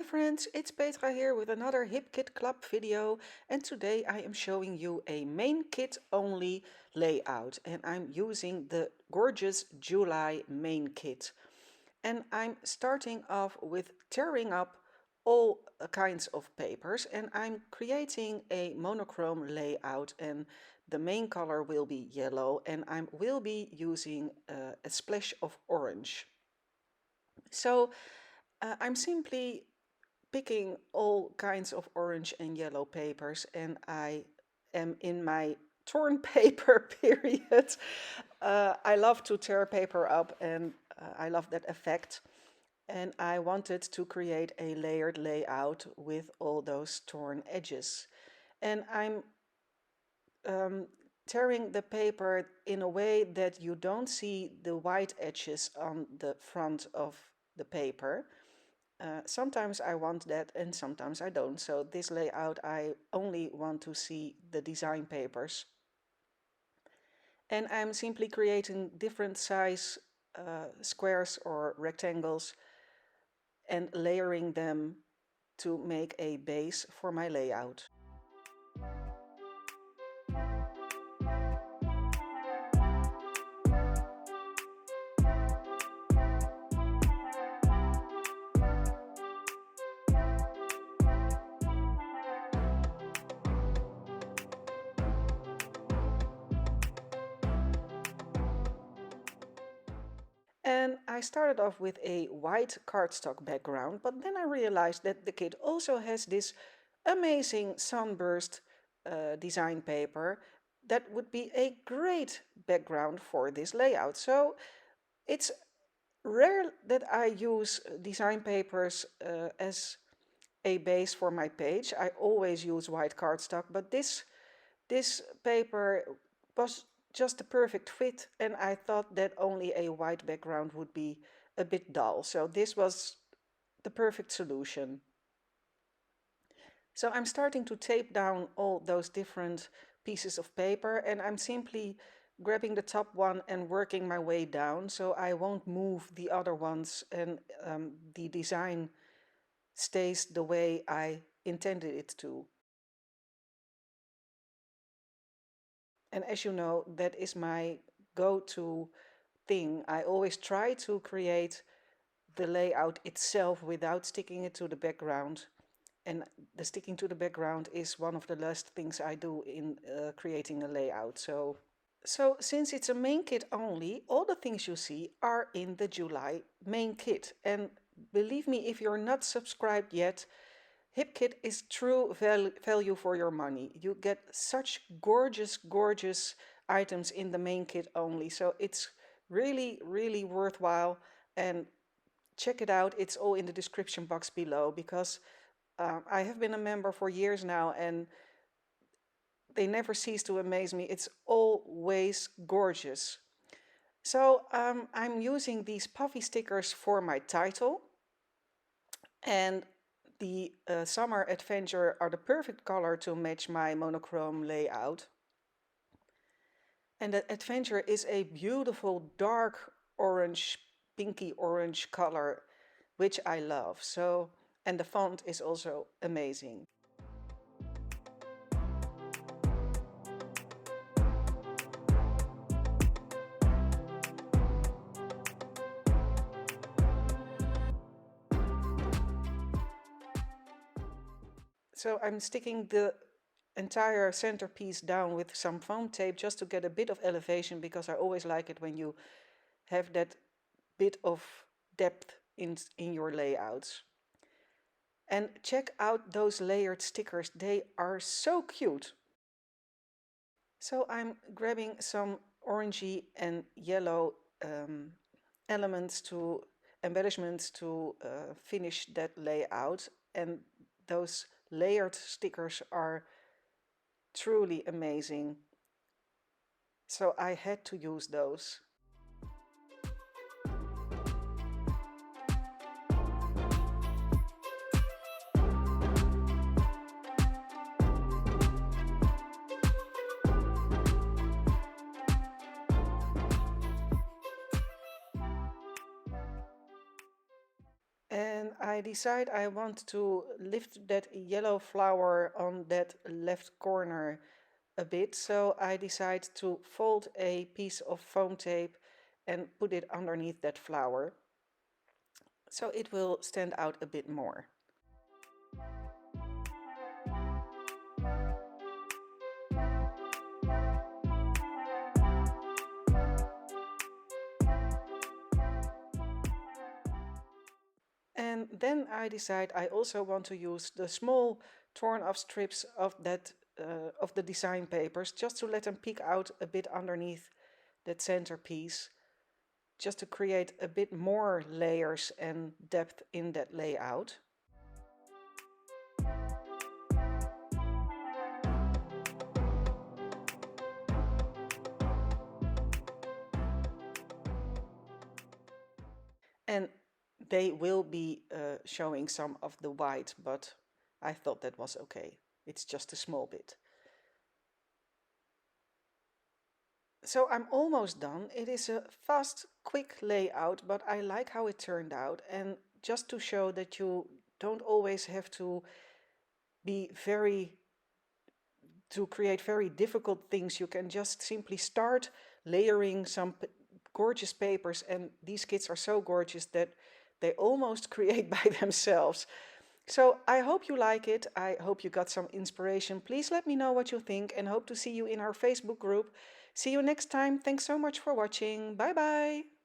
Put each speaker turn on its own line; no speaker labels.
friends, it's Petra here with another HipKit Club video, and today I am showing you a main kit only layout, and I'm using the gorgeous July main kit. And I'm starting off with tearing up all kinds of papers, and I'm creating a monochrome layout, and the main color will be yellow, and I will be using a splash of orange. So I'm simply picking all kinds of orange and yellow papers, and I am in my torn paper period. I love to tear paper up, and I love that effect. And I wanted to create a layered layout with all those torn edges. And I'm tearing the paper in a way that you don't see the white edges on the front of the paper. Sometimes I want that and sometimes I don't. So this layout I only want to see the design papers. And I'm simply creating different size squares or rectangles and layering them to make a base for my layout. And I started off with a white cardstock background, but then I realized that the kit also has this amazing sunburst design paper that would be a great background for this layout. So it's rare that I use design papers as a base for my page. I always use white cardstock, but this paper was just the perfect fit, and I thought that only a white background would be a bit dull. So this was the perfect solution. So I'm starting to tape down all those different pieces of paper, and I'm simply grabbing the top one and working my way down so I won't move the other ones, and the design stays the way I intended it to. And as you know, that is my go-to thing. I always try to create the layout itself without sticking it to the background. And the sticking to the background is one of the last things I do in creating a layout. So since it's a main kit only, all the things you see are in the July main kit. And believe me, if you're not subscribed yet, HipKit is true value for your money. You get such gorgeous, gorgeous items in the main kit only. So it's really, really worthwhile. And check it out. It's all in the description box below, because I have been a member for years now and they never cease to amaze me. It's always gorgeous. So I'm using these puffy stickers for my title. And the Summer Adventure are the perfect color to match my monochrome layout. And that Adventure is a beautiful dark orange, pinky orange color, which I love. So, and the font is also amazing. So I'm sticking the entire centerpiece down with some foam tape just to get a bit of elevation, because I always like it when you have that bit of depth in your layouts. And check out those layered stickers, they are so cute. So I'm grabbing some orangey and yellow embellishments to finish that layout, and those layered stickers are truly amazing. So I had to use those. And I decide I want to lift that yellow flower on that left corner a bit. So I decide to fold a piece of foam tape and put it underneath that flower, so it will stand out a bit more. And then I decide I also want to use the small torn off strips of that of the design papers, just to let them peek out a bit underneath that centerpiece, just to create a bit more layers and depth in that layout. And they will be showing some of the white, but I thought that was okay. It's just a small bit. So I'm almost done. It is a fast, quick layout, but I like how it turned out. And just to show that you don't always have to be to create very difficult things. You can just simply start layering some gorgeous papers, and these kits are so gorgeous that they almost create by themselves. So I hope you like it. I hope you got some inspiration. Please let me know what you think, and hope to see you in our Facebook group. See you next time. Thanks so much for watching. Bye bye.